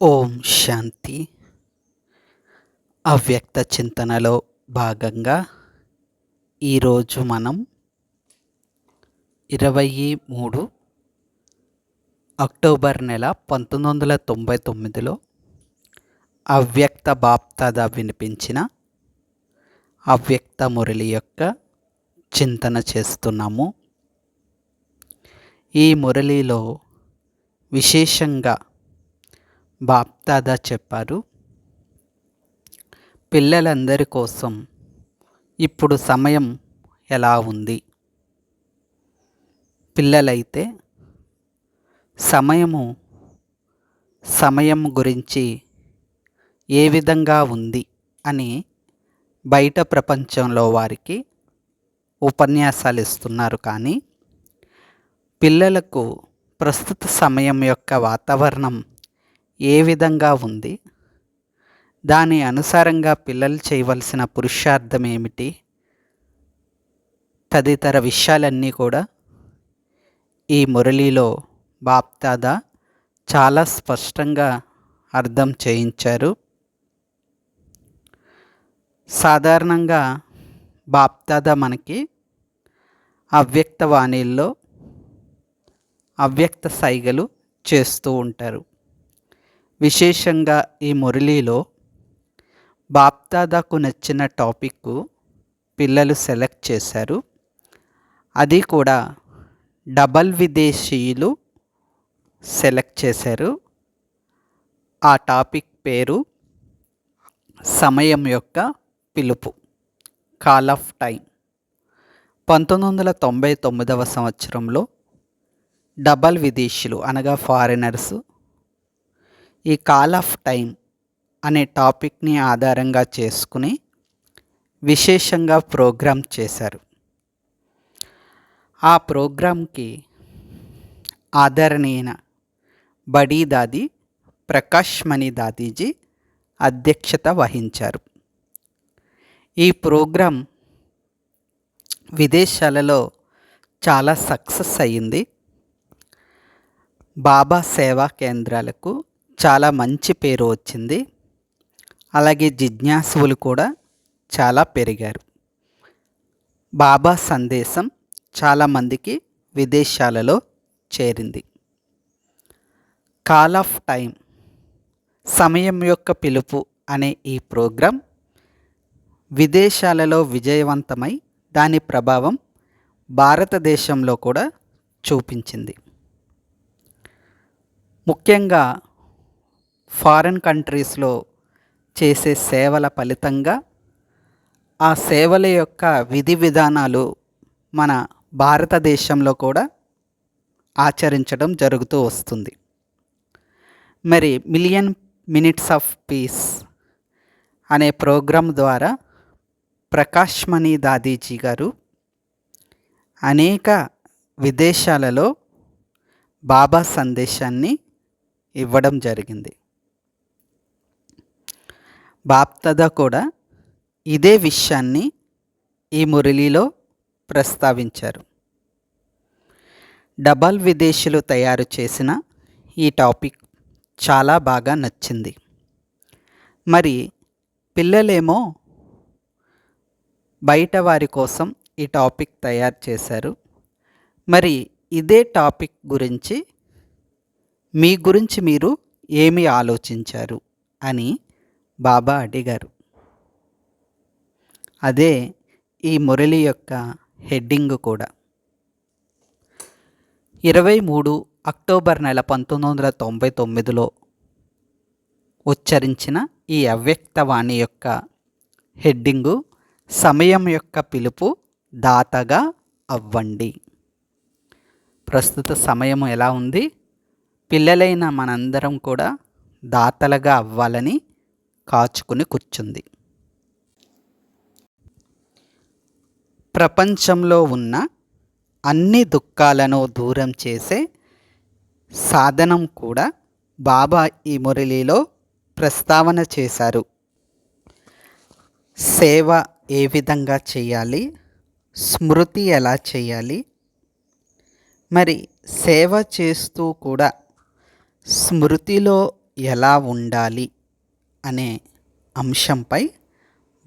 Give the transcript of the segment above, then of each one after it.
ఓం శాంతి. అవ్యక్త చింతనలో భాగంగా ఈరోజు మనం 23 అక్టోబర్ నెల 1999లో అవ్యక్త బాప్దాదా వినిపించిన అవ్యక్త మురళి యొక్క చింతన చేస్తున్నాము. ఈ మురళిలో విశేషంగా బాప్దాదా చెప్పారు, పిల్లలందరి కోసం ఇప్పుడు సమయం ఎలా ఉంది. పిల్లలైతే సమయం గురించి ఏ విధంగా ఉంది అని బయట ప్రపంచంలో వారికి ఉపన్యాసాలు ఇస్తున్నారు. కానీ పిల్లలకు ప్రస్తుత సమయం యొక్క వాతావరణం ఏ విధంగా ఉంది, దాని అనుసారంగా పిల్లలు చేయవలసిన పురుషార్థం ఏమిటి, తదితర విషయాలన్నీ కూడా ఈ మురళిలో బాప్దాదా చాలా స్పష్టంగా అర్థం చేయించారు. సాధారణంగా బాప్దాదా మనకి అవ్యక్త వాణిల్లో అవ్యక్త సైగలు చేస్తూ ఉంటారు. విశేషంగా ఈ మురళిలో బాప్దాదాకు నచ్చిన టాపిక్ పిల్లలు సెలెక్ట్ చేశారు. అది కూడా డబల్ విదేశీయులు సెలెక్ట్ చేశారు. ఆ టాపిక్ పేరు సమయం యొక్క పిలుపు, కాల్ ఆఫ్ టైం. 1999వ సంవత్సరంలో డబల్ విదేశీయులు అనగా ఫారినర్స్ ఈ కాల్ ఆఫ్ టైం అనే టాపిక్ని ఆధారంగా చేసుకుని విశేషంగా ప్రోగ్రాం చేశారు. ఆ ప్రోగ్రాంకి ఆదరణీయ బడీ దాది ప్రకాష్ మణి దాదీజీ అధ్యక్షత వహించారు. ఈ ప్రోగ్రాం విదేశాలలో చాలా సక్సెస్ అయ్యింది. బాబా సేవా కేంద్రాలకు చాలా మంచి పేరు వచ్చింది. అలాగే జిజ్ఞాసులు కూడా చాలా పెరిగారు. బాబా సందేశం చాలామందికి విదేశాలలో చేరింది. కాల్ ఆఫ్ టైం, సమయం యొక్క పిలుపు అనే ఈ ప్రోగ్రాం విదేశాలలో విజయవంతమై దాని ప్రభావం భారతదేశంలో కూడా చూపించింది. ముఖ్యంగా ఫారిన్ కంట్రీస్లో చేసే సేవల ఫలితంగా ఆ సేవల యొక్క విధి విధానాలు మన భారతదేశంలో కూడా ఆచరించడం జరుగుతూ వస్తుంది. మరి మిలియన్ మినిట్స్ ఆఫ్ పీస్ అనే ప్రోగ్రాం ద్వారా ప్రకాష్ మణి దాదీజీ గారు అనేక విదేశాలలో బాబా సందేశాన్ని ఇవ్వడం జరిగింది. బాప్దాదా కూడా ఇదే విషయాన్ని ఈ మురళిలో ప్రస్తావించారు. డబల్ విదేశీయులు తయారు చేసిన ఈ టాపిక్ చాలా బాగా నచ్చింది. మరి పిల్లలేమో బయట వారి కోసం ఈ టాపిక్ తయారు చేశారు. మరి ఇదే టాపిక్ గురించి మీ గురించి మీరు ఏమి ఆలోచించారు అని బాబా అడిగారు. అదే ఈ మురళి యొక్క హెడ్డింగ్ కూడా. 23 అక్టోబర్ నెల 1999లో ఉచ్చరించిన ఈ అవ్యక్తవాణి యొక్క హెడ్డింగు సమయం యొక్క పిలుపు, దాతగా అవ్వండి. ప్రస్తుత సమయం ఎలా ఉంది? పిల్లలైన మనందరం కూడా దాతలుగా అవ్వాలని కాచుకుని కూర్చుంది. ప్రపంచంలో ఉన్న అన్ని దుఃఖాలను దూరం చేసే సాధనం కూడా బాబా ఈ మురళిలో ప్రస్తావన చేశారు. సేవ ఏ విధంగా చేయాలి, స్మృతి ఎలా చేయాలి, మరి సేవ చేస్తూ కూడా స్మృతిలో ఎలా ఉండాలి అనే అంశంపై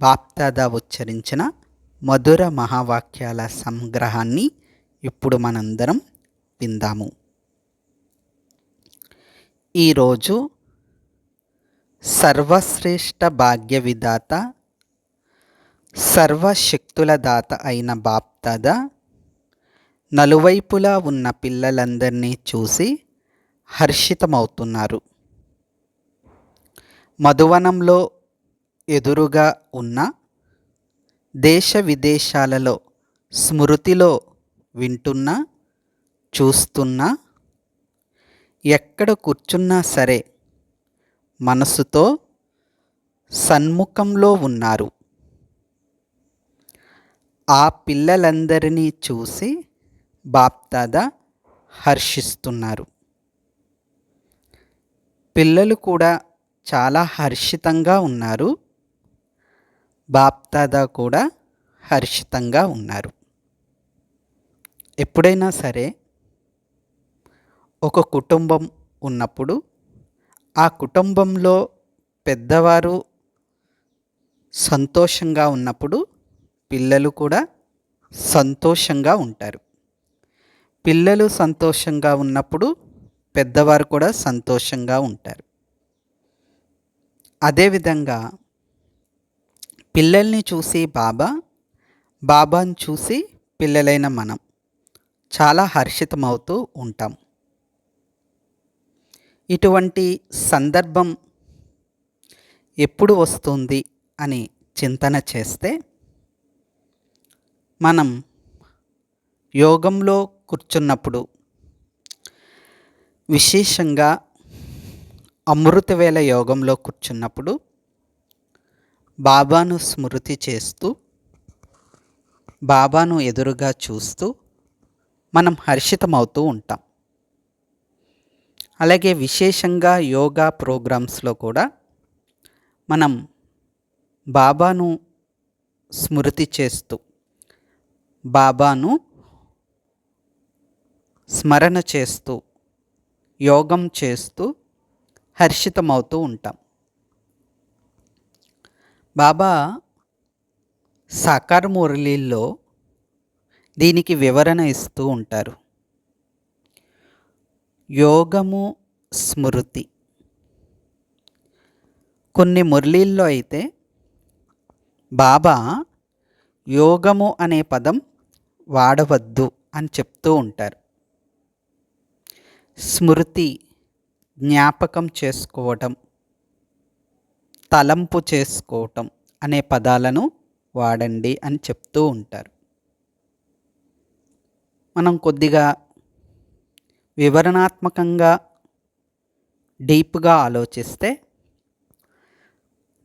బాప్దాదా ఉచ్చరించిన మధుర మహావాక్యాల సంగ్రహాన్ని ఇప్పుడు మనందరం విందాము. ఈరోజు సర్వశ్రేష్ఠ భాగ్య విధాత, సర్వశక్తుల దాత అయిన బాప్దాదా నలువైపులా ఉన్న పిల్లలందరినీ చూసి హర్షితమవుతున్నారు. మధువనంలో ఎదురుగా ఉన్న దేశ విదేశాలలో స్మృతిలో వింటున్నా, చూస్తున్నా, ఎక్కడ కూర్చున్నా సరే మనసుతో సన్ముఖంలో ఉన్నారు. ఆ పిల్లలందరినీ చూసి బాప్దాదా హర్షిస్తున్నారు. పిల్లలు కూడా చాలా హర్షితంగా ఉన్నారు. బాప్దాదా కూడా హర్షితంగా ఉన్నారు. ఎప్పుడైనా సరే ఒక కుటుంబం ఉన్నప్పుడు ఆ కుటుంబంలో పెద్దవారు సంతోషంగా ఉన్నప్పుడు పిల్లలు కూడా సంతోషంగా ఉంటారు. పిల్లలు సంతోషంగా ఉన్నప్పుడు పెద్దవారు కూడా సంతోషంగా ఉంటారు. అదేవిధంగా పిల్లల్ని చూసి బాబాను చూసి పిల్లలైన మనం చాలా హర్షితమవుతూ ఉంటాం. ఇటువంటి సందర్భం ఎప్పుడు వస్తుంది అని చింతన చేస్తే మనం యోగంలో కూర్చున్నప్పుడు, విశేషంగా అమృతవేళ యోగంలో కూర్చున్నప్పుడు బాబాను స్మృతి చేస్తూ, బాబాను ఎదురుగా చూస్తూ మనం హర్షితమవుతూ ఉంటాం. అలాగే విశేషంగా యోగా ప్రోగ్రామ్స్లో కూడా మనం బాబాను స్మృతి చేస్తూ, బాబాను స్మరణ చేస్తూ, యోగం చేస్తూ హర్షితమవుతూ ఉంటాం. బాబా సాకార మురళీల్లో దీనికి వివరణ ఇస్తూ ఉంటారు. యోగము, స్మృతి. కొన్ని మురళీల్లో అయితే బాబా యోగము అనే పదం వాడవద్దు అని చెప్తూ ఉంటారు. స్మృతి, జ్ఞాపకం చేసుకోవటం, తలంపు చేసుకోవటం అనే పదాలను వాడండి అని చెప్తూ ఉంటారు. మనం కొద్దిగా వివరణాత్మకంగా డీప్గా ఆలోచిస్తే,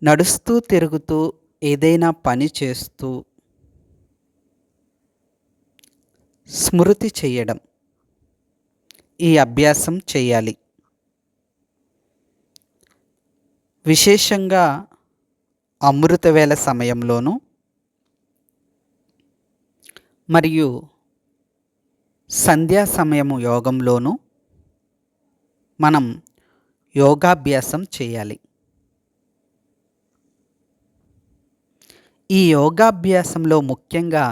నడుస్తూ తిరుగుతూ ఏదైనా పని చేస్తూ స్మృతి చేయడం, ఈ అభ్యాసం చేయాలి. విశేషంగా అమృతవేళ సమయంలోనూ మరియు సంధ్యా సమయము యోగంలోనూ మనం యోగాభ్యాసం చేయాలి. ఈ యోగాభ్యాసంలో ముఖ్యంగా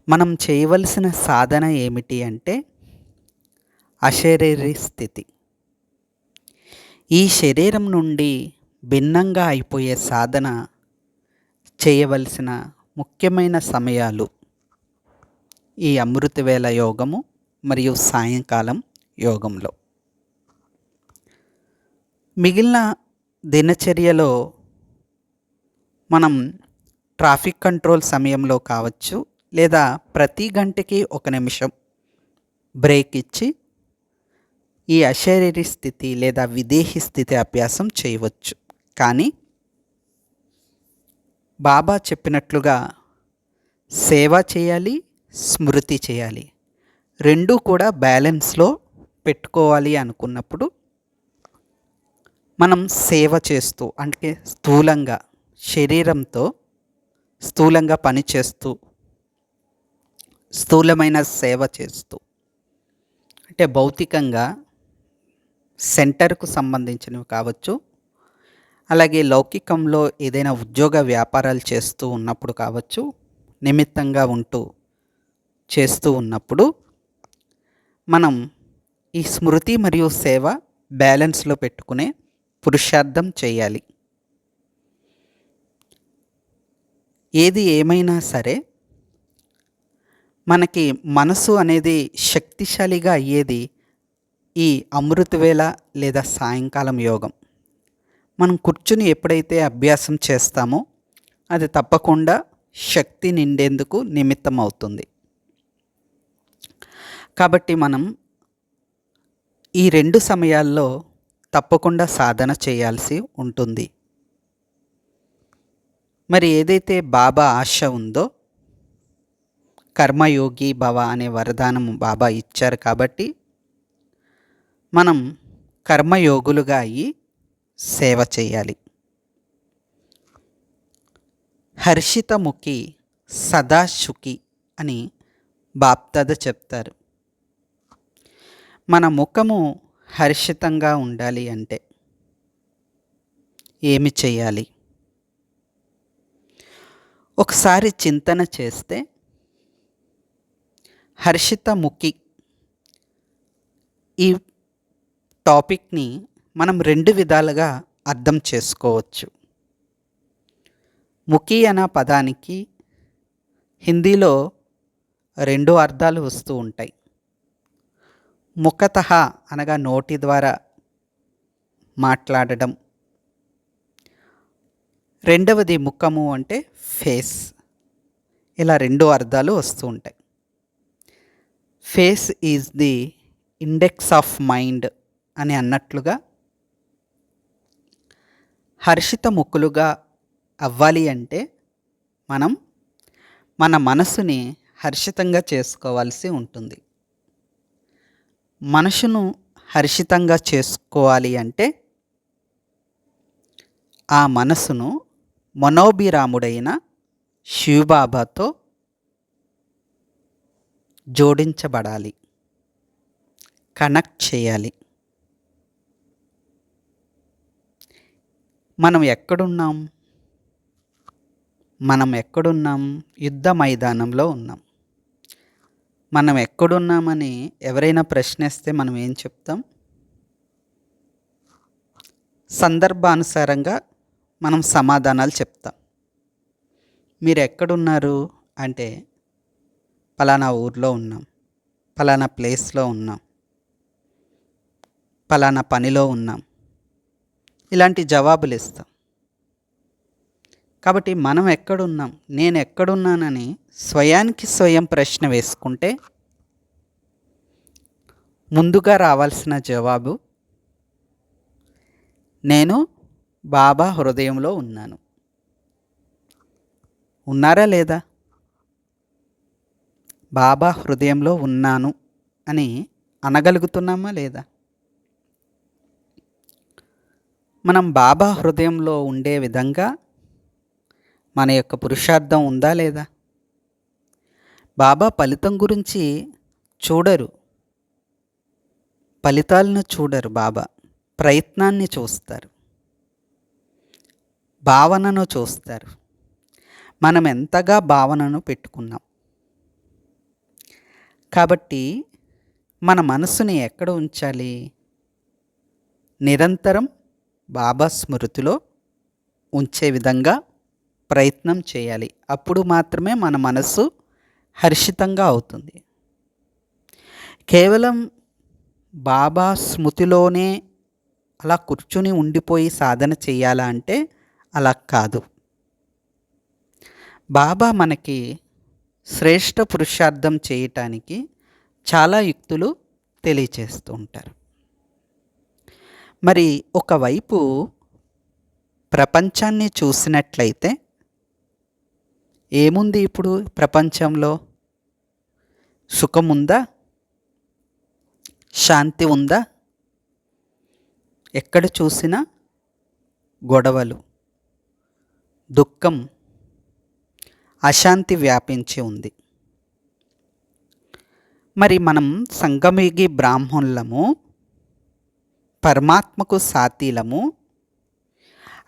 మనం చేయవలసిన సాధన ఏమిటి అంటే అశరీరీ స్థితి. ఈ శరీరం నుండి భిన్నంగా అయిపోయే సాధన చేయవలసిన ముఖ్యమైన సమయాలు ఈ అమృతవేళ యోగము మరియు సాయంకాలం యోగంలో. మిగిలిన దినచర్యలో మనం ట్రాఫిక్ కంట్రోల్ సమయంలో కావచ్చు, లేదా ప్రతి గంటకి 1 నిమిషం బ్రేక్ ఇచ్చి ఈ అశరీరీ స్థితి లేదా విదేహి స్థితి అభ్యాసం చేయవచ్చు. కానీ బాబా చెప్పినట్లుగా సేవ చేయాలి, స్మృతి చేయాలి. రెండూ కూడా బ్యాలెన్స్లో పెట్టుకోవాలి అనుకున్నప్పుడు మనం సేవ చేస్తూ, అంటే స్థూలంగా శరీరంతో స్థూలంగా పనిచేస్తూ, స్థూలమైన సేవ చేస్తూ, అంటే భౌతికంగా సెంటర్కు సంబంధించినవి కావచ్చు, అలాగే లౌకికంలో ఏదైనా ఉద్యోగ వ్యాపారాలు చేస్తూ ఉన్నప్పుడు కావచ్చు, నిమిత్తంగా ఉంటూ చేస్తూ ఉన్నప్పుడు మనం ఈ స్మృతి మరియు సేవ బ్యాలెన్స్లో పెట్టుకునే పురుషార్థం చేయాలి. ఏది ఏమైనా సరే మనకి మనసు అనేది శక్తిశాలిగా అయ్యేది ఈ అమృతవేళ లేదా సాయంకాలం యోగం. మనం కూర్చుని ఎప్పుడైతే అభ్యాసం చేస్తామో అది తప్పకుండా శక్తి నిండేందుకు నిమిత్తం అవుతుంది. కాబట్టి మనం ఈ 2 సమయాల్లో తప్పకుండా సాధన చేయాల్సి ఉంటుంది. మరి ఏదైతే బాబా ఆశ ఉందో, కర్మయోగి భవ అనే వరదానం బాబా ఇచ్చారు కాబట్టి మనం కర్మయోగులుగా అయ్యి సేవ చేయాలి. హర్షితముఖి సదాశుకి అని బాప్దాద చెప్తారు. మన ముఖము హర్షితంగా ఉండాలి అంటే ఏమి చేయాలి? ఒకసారి చింతన చేస్తే హర్షితముఖి ఈ టాపిక్ని మనం 2 విధాలుగా అర్థం చేసుకోవచ్చు. ముఖి అన్న పదానికి హిందీలో 2 అర్థాలు వస్తూ ఉంటాయి. ముఖతః అనగా నోటి ద్వారా మాట్లాడడం, రెండవది ముఖము అంటే ఫేస్. ఇలా 2 అర్థాలు వస్తూ ఉంటాయి. Face is the index of mind అని అన్నట్లుగా హర్షితముఖులుగా అవ్వాలి అంటే మనం మన మనసుని హర్షితంగా చేసుకోవాల్సి ఉంటుంది. మనసును హర్షితంగా చేసుకోవాలి అంటే ఆ మనసును మనోభిరాముడైన శివబాబాతో జోడించబడాలి, కనెక్ట్ చేయాలి. మనం ఎక్కడున్నాం? యుద్ధ మైదానంలో ఉన్నాం. మనం ఎక్కడున్నామని ఎవరైనా ప్రశ్నిస్తే మనం ఏం చెప్తాం? సందర్భానుసారంగా మనం సమాధానాలు చెప్తాం. మీరు ఎక్కడున్నారు అంటే పలానా ఊర్లో ఉన్నాం, పలానా ప్లేస్లో ఉన్నాం, పలానా పనిలో ఉన్నాం, ఇలాంటి జవాబులు ఇస్తాం. కాబట్టి మనం ఎక్కడున్నాం, నేను ఎక్కడున్నానని స్వయానికి స్వయం ప్రశ్న వేసుకుంటే ముందుగా రావాల్సిన జవాబు నేను బాబా హృదయంలో ఉన్నాను. ఉన్నారా లేదా? బాబా హృదయంలో ఉన్నాను అని అనగలుగుతున్నామా లేదా? మనం బాబా హృదయంలో ఉండే విధంగా మన యొక్క పురుషార్థం ఉందా లేదా? బాబా ఫలితం గురించి చూడరు, ఫలితాలను చూడరు. బాబా ప్రయత్నాన్ని చూస్తారు, భావనను చూస్తారు. మనం ఎంతగా భావనను పెట్టుకున్నాం. కాబట్టి మన మనసుని ఎక్కడ ఉంచాలి? నిరంతరం బాబా స్మృతిలో ఉంచే విధంగా ప్రయత్నం చేయాలి. అప్పుడు మాత్రమే మన మనసు హర్షితంగా అవుతుంది. కేవలం బాబా స్మృతిలోనే అలా కూర్చుని ఉండిపోయి సాధన చేయాలా అంటే అలా కాదు. బాబా మనకి శ్రేష్ఠ పురుషార్థం చేయటానికి చాలా యుక్తులు తెలియచేస్తూ ఉంటారు. మరి ఒకవైపు ప్రపంచాన్ని చూసినట్లయితే ఏముంది ఇప్పుడు ప్రపంచంలో? సుఖం ఉందా? శాంతి ఉందా? ఎక్కడ చూసినా గొడవలు, దుఃఖం, అశాంతి వ్యాపించి ఉంది. మరి మనం సంగమయుగి బ్రాహ్మణులము, పరమాత్మకు సాతీలము.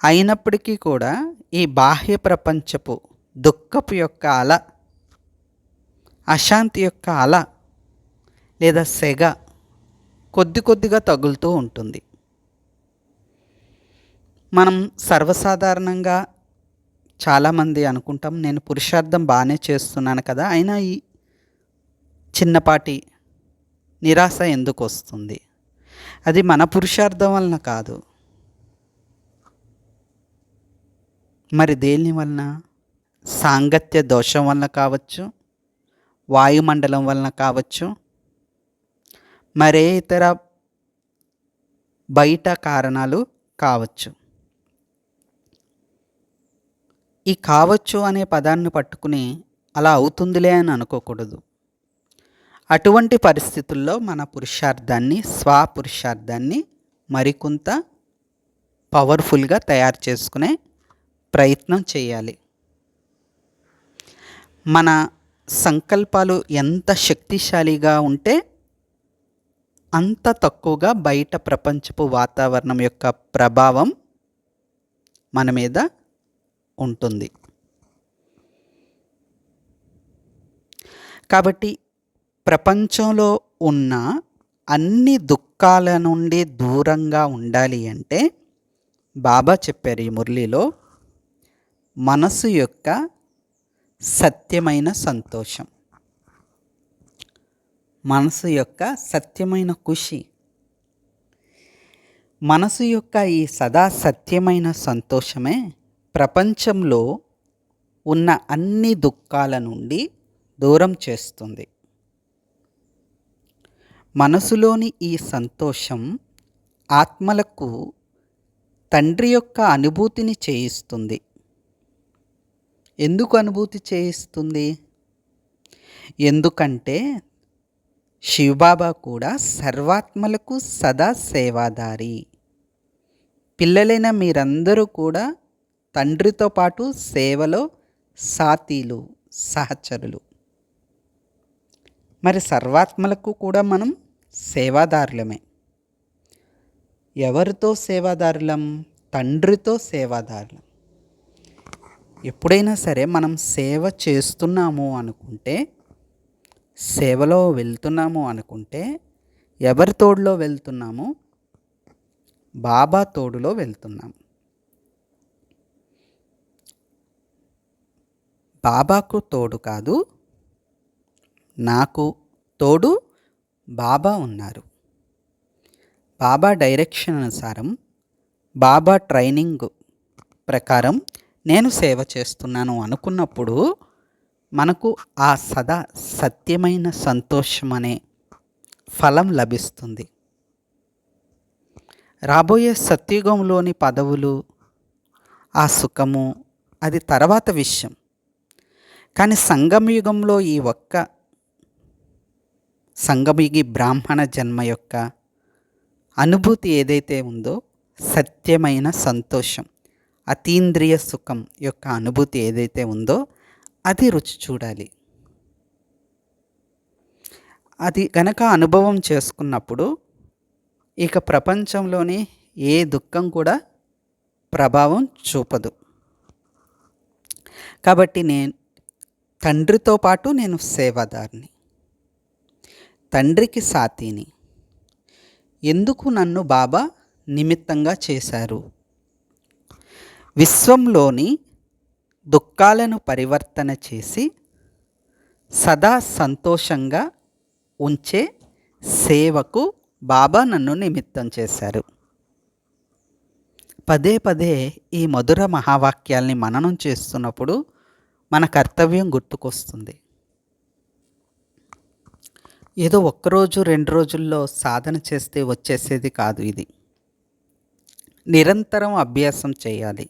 అయినప్పటికీ కూడా ఈ బాహ్య ప్రపంచపు దుఃఖపు యొక్క అల, అశాంతి యొక్క అల లేదా సెగ కొద్ది కొద్దిగా తగులుతూ ఉంటుంది. మనం సర్వసాధారణంగా చాలామంది అనుకుంటాం, నేను పురుషార్థం బాగానే చేస్తున్నాను కదా, అయినా ఈ చిన్నపాటి నిరాశ ఎందుకు వస్తుంది? అది మన పురుషార్థం వలన కాదు, మరి దేని వలన? సాంగత్య దోషం వలన కావచ్చు, వాయుమండలం వలన కావచ్చు, మరే ఇతర బయట కారణాలు కావచ్చు. ఈ కావచ్చు అనే పదాన్ని పట్టుకుని అలా అవుతుందిలే అని అనుకోకూడదు. అటువంటి పరిస్థితుల్లో మన పురుషార్థాన్ని, స్వపురుషార్థాన్ని మరికొంత పవర్ఫుల్గా తయారు చేసుకునే ప్రయత్నం చేయాలి. మన సంకల్పాలు ఎంత శక్తిశాలిగా ఉంటే అంత తక్కువగా బయట ప్రపంచపు వాతావరణం యొక్క ప్రభావం మన మీద ఉంటుంది. కాబట్టి ప్రపంచంలో ఉన్న అన్ని దుఃఖాల నుండి దూరంగా ఉండాలి అంటే బాబా చెప్పారు ఈ మురళిలో, మనసు యొక్క సత్యమైన సంతోషం, మనసు యొక్క సత్యమైన ఖుషి, మనసు యొక్క ఈ సదా సత్యమైన సంతోషమే ప్రపంచంలో ఉన్న అన్ని దుఃఖాల నుండి దూరం చేస్తుంది. మనసులోని ఈ సంతోషం ఆత్మలకు తండ్రి యొక్క అనుభూతిని చేయిస్తుంది. ఎందుకు అనుభూతి చేయిస్తుంది? ఎందుకంటే శివబాబా కూడా సర్వాత్మలకు సదా సేవాదారి. పిల్లలైన మీరందరూ కూడా తండ్రితో పాటు సేవలో సాతీలు, సహచరులు. మరి సర్వాత్మలకు కూడా మనం సేవాదారులమే. ఎవరితో సేవాదారులం? తండ్రితో సేవాదారులం. ఎప్పుడైనా సరే మనం సేవ చేస్తున్నాము అనుకుంటే, సేవలో వెళ్తున్నాము అనుకుంటే ఎవరి తోడులో వెళ్తున్నాము? బాబా తోడులో వెళ్తున్నాము. బాబాకు తోడు కాదు, నాకు తోడు బాబా ఉన్నారు. బాబా డైరెక్షన్ అనుసారం, బాబా ట్రైనింగ్ ప్రకారం నేను సేవ చేస్తున్నాను అనుకున్నప్పుడు మనకు ఆ సదా సత్యమైన సంతోషం అనే ఫలం లభిస్తుంది. రాబోయే సత్యుగంలోని పదవులు, ఆ సుఖము అది తర్వాత విషయం. కానీ సంగమయుగంలో ఈ ఒక్క సంగమయుగి బ్రాహ్మణ జన్మ యొక్క అనుభూతి ఏదైతే ఉందో, సత్యమైన సంతోషం, అతీంద్రియ సుఖం యొక్క అనుభూతి ఏదైతే ఉందో అది రుచి చూడాలి. అది గనక అనుభవం చేసుకున్నప్పుడు ఇక ప్రపంచంలోని ఏ దుఃఖం కూడా ప్రభావం చూపదు. కాబట్టి తండ్రితో పాటు నేను సేవాదారిని, తండ్రికి సాతీని. ఎందుకు నన్ను బాబా నిమిత్తంగా చేశారు? విశ్వంలోని దుఃఖాలను పరివర్తన చేసి సదా సంతోషంగా ఉంచే సేవకు బాబా నన్ను నిమిత్తం చేశారు. పదే పదే ఈ మధుర మహావాక్యాల్ని మననం చేస్తున్నప్పుడు మన కర్తవ్యం గుర్తుకొస్తుంది. ఏదో ఒక్కరోజు 2 రోజుల్లో సాధన చేస్తే వచ్చేసేది కాదు. ఇది నిరంతరం అభ్యాసం చేయాలి.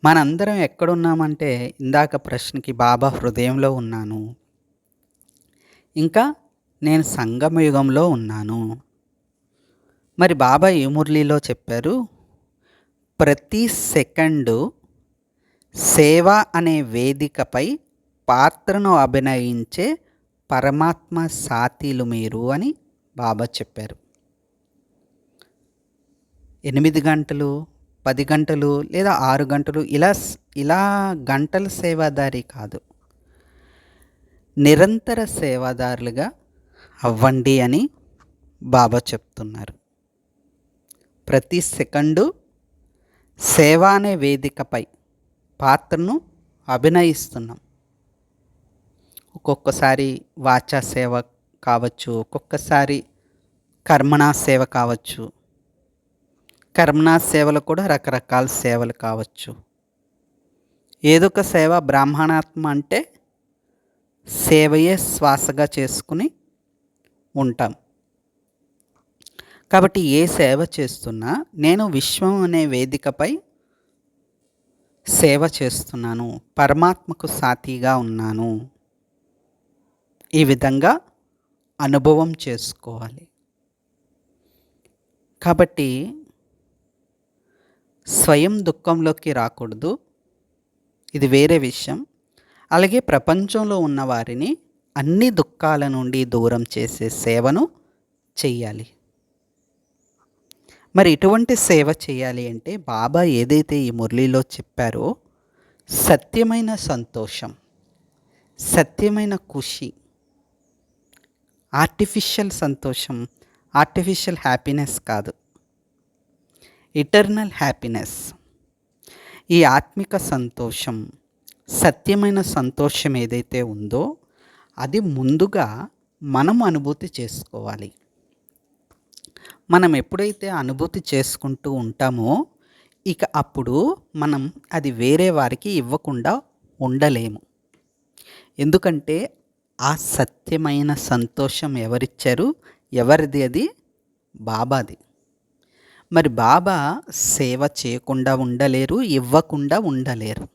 మనందరం ఎక్కడున్నామంటే, ఇందాక ప్రశ్నకి బాబా హృదయంలో ఉన్నాను, ఇంకా నేను సంగమయుగంలో ఉన్నాను. మరి బాబా ఈ మురళిలో చెప్పారు, ప్రతి సెకండు సేవ అనే వేదికపై పాత్రను అభినయించే పరమాత్మ సాతీలు మీరు అని బాబా చెప్పారు. 8 గంటలు, 10 గంటలు లేదా 6 గంటలు ఇలా గంటల సేవాదారి కాదు. నిరంతర సేవాదారులుగా అవ్వండి అని బాబా చెప్తున్నారు. ప్రతి సెకండు సేవ అనే వేదికపై పాత్రను అభినయిస్తున్నాం. ఒక్కొక్కసారి వాచా సేవ కావచ్చు, ఒక్కొక్కసారి కర్మణా సేవ కావచ్చు. కర్మణా సేవలు కూడా రకరకాల సేవలు కావచ్చు. ఏదో ఒక సేవ బ్రాహ్మణాత్మ అంటే సేవయే శ్వాసగా చేసుకుని ఉంటాం. కాబట్టి ఏ సేవ చేస్తున్నా నేను విశ్వం అనే వేదికపై సేవ చేస్తున్నాను, పరమాత్మకు సాతిగా ఉన్నాను, ఈ విధంగా అనుభవం చేసుకోవాలి. కాబట్టి స్వయం దుఃఖంలోకి రాకూడదు, ఇది వేరే విషయం. అలాగే ప్రపంచంలో ఉన్న వారిని అన్ని దుఃఖాల నుండి దూరం చేసే సేవను చెయ్యాలి. మరి ఇటువంటి సేవ చేయాలి అంటే బాబా ఏదైతే ఈ మురళిలో చెప్పారో సత్యమైన సంతోషం, సత్యమైన ఖుషి, ఆర్టిఫిషియల్ సంతోషం, ఆర్టిఫిషియల్ హ్యాపీనెస్ కాదు, ఇటర్నల్ హ్యాపీనెస్. ఈ ఆత్మిక సంతోషం, సత్యమైన సంతోషం ఏదైతే ఉందో అది ముందుగా మనం అనుభూతి చేసుకోవాలి. మనం ఎప్పుడైతే అనుభూతి చేసుకుంటూ ఉంటామో ఇక అప్పుడు మనం అది వేరే వారికి ఇవ్వకుండా ఉండలేము. ఎందుకంటే ఆ సత్యమైన సంతోషం ఎవరిచ్చారు? ఎవరిది అది? బాబాది. మరి బాబా సేవ చేయకుండా ఉండలేరు, ఇవ్వకుండా ఉండలేరు.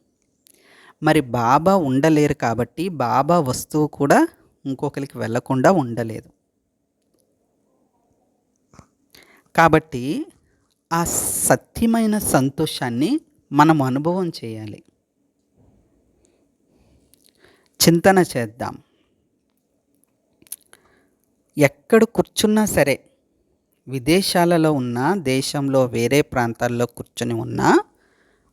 మరి బాబా ఉండలేరు కాబట్టి బాబా వస్తువు కూడా ఇంకొకరికి వెళ్ళకుండా ఉండలేదు. కాబట్టి ఆ సత్యమైన సంతోషాన్ని మనం అనుభవం చేయాలి. చింతన చేద్దాం. ఎక్కడ కూర్చున్నా సరే, విదేశాలలో ఉన్నా, దేశంలో వేరే ప్రాంతాల్లో కూర్చొని ఉన్నా,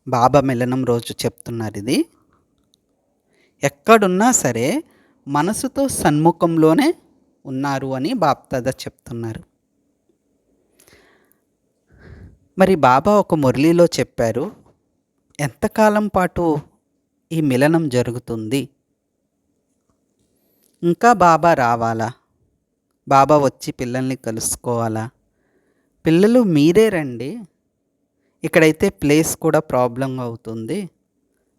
బాబా మిలనం రోజు చెప్తున్నారు ఇది. ఎక్కడున్నా సరే మనసుతో సన్ముఖంలోనే ఉన్నారు అని బాప్దాదా చెప్తున్నారు. మరి బాబా ఒక మురళిలో చెప్పారు, ఎంతకాలం పాటు ఈ మిలనం జరుగుతుంది? ఇంకా బాబా రావాలా? బాబా వచ్చి పిల్లల్ని కలుసుకోవాలా? పిల్లలు మీరే రండి, ఇక్కడైతే ప్లేస్ కూడా ప్రాబ్లం అవుతుంది,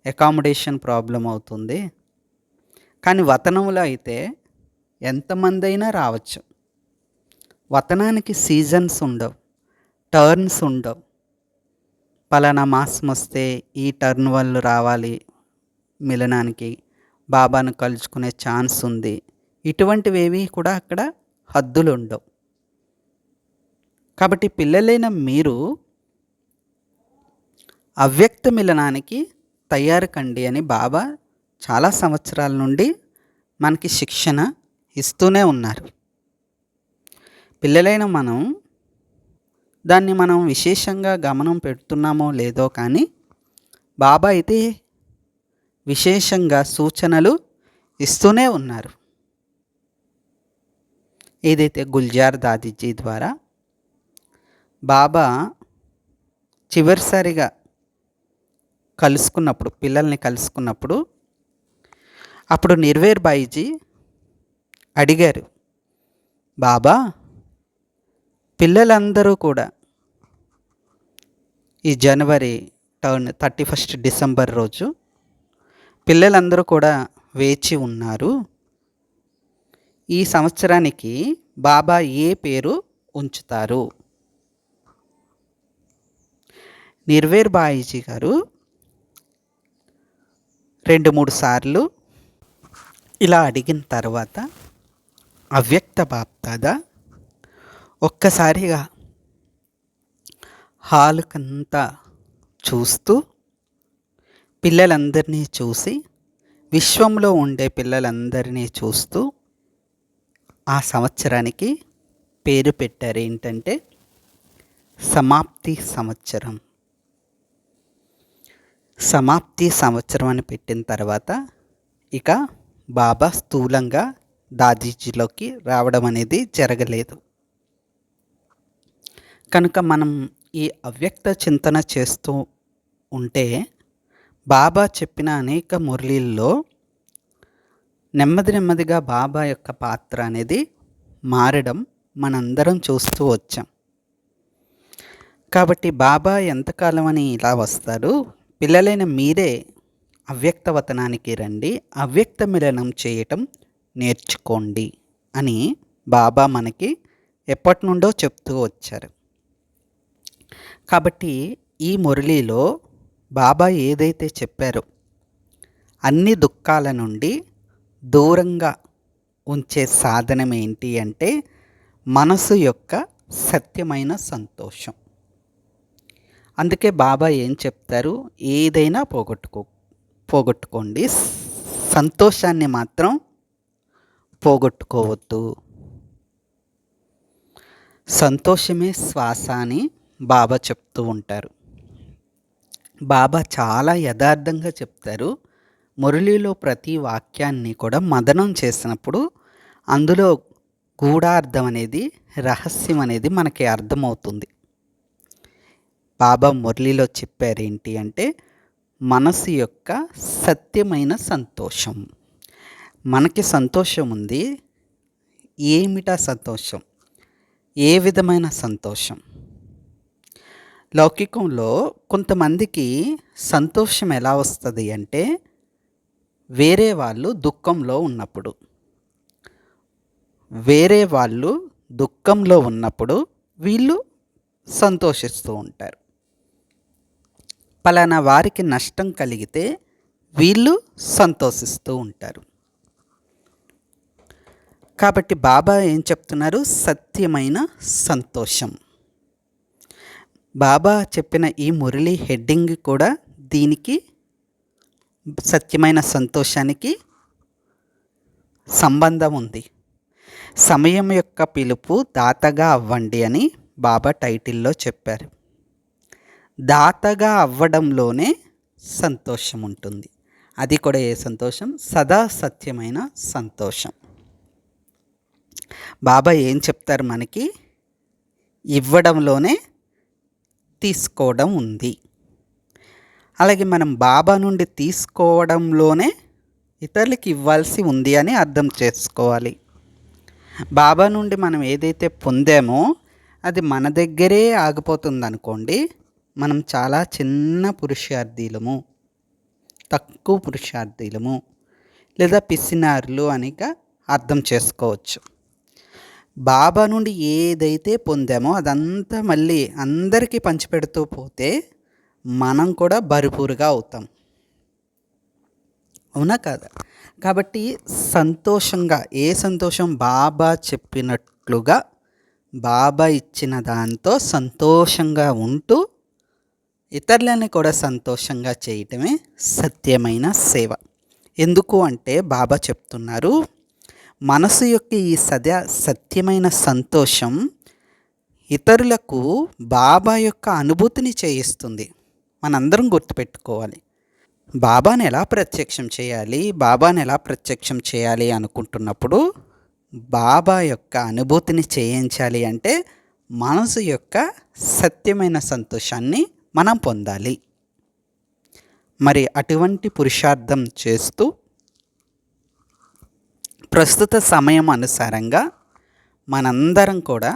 అకామిడేషన్ ప్రాబ్లం అవుతుంది. కానీ వతనంలో అయితే ఎంతమంది అయినా రావచ్చు. వతనానికి సీజన్స్ ఉండవు, టర్న్స్ ఉండవు. పలానా మాసం వస్తే ఈ టర్న్ వాళ్ళు రావాలి మిలనానికి, బాబాను కలుసుకునే ఛాన్స్ ఉంది. ఇటువంటివేవి కూడా అక్కడ హద్దులు ఉండవు. కాబట్టి పిల్లలైన మీరు అవ్యక్త మిలనానికి తయారు కండి అని బాబా చాలా సంవత్సరాల నుండి మనకి శిక్షణ ఇస్తూనే ఉన్నారు. పిల్లలైన దాన్ని మనం విశేషంగా గమనం పెడుతున్నామో లేదో కానీ బాబా అయితే విశేషంగా సూచనలు ఇస్తూనే ఉన్నారు. ఏదైతే గుల్జార్ దాదీజీ ద్వారా బాబా చివరిసారిగా కలుసుకున్నప్పుడు, పిల్లల్ని కలుసుకున్నప్పుడు, అప్పుడు నిర్వేర్ బాయిజీ అడిగారు, బాబా పిల్లలందరూ కూడా ఈ జనవరి 31 డిసెంబర్ రోజు పిల్లలందరూ కూడా వేచి ఉన్నారు. ఈ సంవత్సరానికి బాబా ఏ పేరు ఉంచుతారు? నిర్వేర్ బాయిజీ గారు 2-3 సార్లు ఇలా అడిగిన తర్వాత అవ్యక్త బాప్దాదా ఒక్కసారిగా హాలుకంతా చూస్తూ పిల్లలందరినీ చూసి, విశ్వంలో ఉండే పిల్లలందరినీ చూస్తూ ఆ సంవత్సరానికి పేరు పెట్టారు. ఏంటంటే సమాప్తి సంవత్సరం. సమాప్తి సంవత్సరం అని పెట్టిన తర్వాత ఇక బాబా స్థూలంగా దాదీజీలోకి రావడం అనేది జరగలేదు. కనుక మనం ఈ అవ్యక్త చింతన చేస్తూ ఉంటే బాబా చెప్పిన అనేక మురళీల్లో నెమ్మదిగా బాబా యొక్క పాత్ర అనేది మారడం మనందరం చూస్తూ వచ్చాం. కాబట్టి బాబా ఎంతకాలం అని ఇలా వస్తారు, పిల్లలైన మీరే అవ్యక్తవతనానికి రండి, అవ్యక్త మిలనం చేయటం నేర్చుకోండి అని బాబా మనకి ఎప్పటి నుండో చెప్తూ వచ్చారు. కాబట్టి ఈ మురళీలో బాబా ఏదైతే చెప్పారో అన్ని దుఃఖాల నుండి దూరంగా ఉంచే సాధనం ఏంటి అంటే మనసు యొక్క సత్యమైన సంతోషం. అందుకే బాబా ఏం చెప్తారు, ఏదైనా పోగొట్టుకోండి, సంతోషాన్ని మాత్రం పోగొట్టుకోవద్దు. సంతోషమే శ్వాస అని బాబా చెప్తూ ఉంటారు. బాబా చాలా యథార్థంగా చెప్తారు. మురళిలో ప్రతి వాక్యాన్ని కూడా మదనం చేసినప్పుడు అందులో గూఢార్థం అనేది, రహస్యం అనేది మనకి అర్థమవుతుంది. బాబా మురళిలో చెప్పారేంటి అంటే మనసు యొక్క సత్యమైన సంతోషం. మనకి సంతోషం ఉంది, ఏమిటా సంతోషం, ఏ విధమైన సంతోషం? లౌకికంలో కొంతమందికి సంతోషం ఎలా వస్తుంది అంటే వేరే వాళ్ళు దుఃఖంలో ఉన్నప్పుడు వీళ్ళు సంతోషిస్తూ ఉంటారు. పలానా వారికి నష్టం కలిగితే వీళ్ళు సంతోషిస్తూ ఉంటారు. కాబట్టి బాబా ఏం చెప్తున్నారు, సత్యమైన సంతోషం. బాబా చెప్పిన ఈ మురళి హెడ్డింగ్ కూడా దీనికి, సత్యమైన సంతోషానికి సంబంధం ఉంది. సమయం యొక్క పిలుపు దాతగా అవ్వండి అని బాబా టైటిల్లో చెప్పారు. దాతగా అవ్వడంలోనే సంతోషం ఉంటుంది. అది కూడా ఏ సంతోషం? సదా సత్యమైన సంతోషం. బాబా ఏం చెప్తారు మనకి, ఇవ్వడంలోనే తీసుకోవడం ఉంది. అలాగే మనం బాబా నుండి తీసుకోవడంలోనే ఇతరులకి ఇవ్వాల్సి ఉంది అని అర్థం చేసుకోవాలి. బాబా నుండి మనం ఏదైతే పొందామో అది మన దగ్గరే ఆగిపోతుంది అనుకోండి, మనం చాలా చిన్న పురుషార్థులము, తక్కువ పురుషార్థులము, లేదా పిసినారులు అనిక అర్థం చేసుకోవచ్చు. బాబా నుండి ఏదైతే పొందామో అదంతా మళ్ళీ అందరికీ పంచిపెడుతూ పోతే మనం కూడా భరిపూరుగా అవుతాం, అవునా కాదా? కాబట్టి సంతోషంగా, ఏ సంతోషం? బాబా చెప్పినట్లుగా బాబా ఇచ్చిన దాంతో సంతోషంగా ఉంటూ ఇతరులని కూడా సంతోషంగా చేయటమే సత్యమైన సేవ. ఎందుకు అంటే బాబా చెప్తున్నారు, మనసు యొక్క ఈ సత్యమైన సంతోషం ఇతరులకు బాబా యొక్క అనుభూతిని చేయిస్తుంది. మనందరం గుర్తుపెట్టుకోవాలి. బాబాని ఎలా ప్రత్యక్షం చేయాలి అనుకుంటున్నప్పుడు బాబా యొక్క అనుభూతిని చేయించాలి అంటే మనసు యొక్క సత్యమైన సంతోషాన్ని మనం పొందాలి. మరి అటువంటి పురుషార్థం చేస్తూ ప్రస్తుత సమయం అనుసారంగా మనందరం కూడా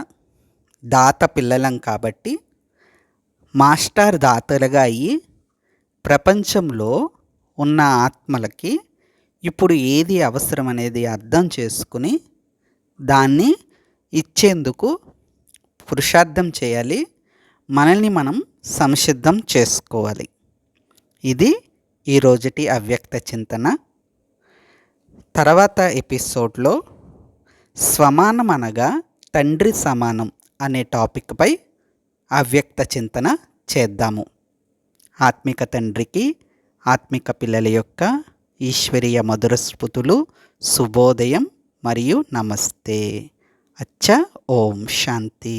దాత పిల్లలం కాబట్టి మాస్టర్ దాతలుగా అయ్యి ప్రపంచంలో ఉన్న ఆత్మలకి ఇప్పుడు ఏది అవసరం అనేది అర్థం చేసుకుని దాన్ని ఇచ్చేందుకు పురుషార్థం చేయాలి. మనల్ని మనం సంసిద్ధం చేసుకోవాలి. ఇది ఈరోజుటి అవ్యక్త చింతన. తర్వాత ఎపిసోడ్లో స్వమానం అనగా తండ్రి సమానం అనే టాపిక్పై అవ్యక్త చింతన చేద్దాము. ఆత్మిక తండ్రికి, ఆత్మిక పిల్లల యొక్క ఈశ్వరీయ మధుర స్మృతులు, శుభోదయం మరియు నమస్తే. అచ్చా, ఓం శాంతి.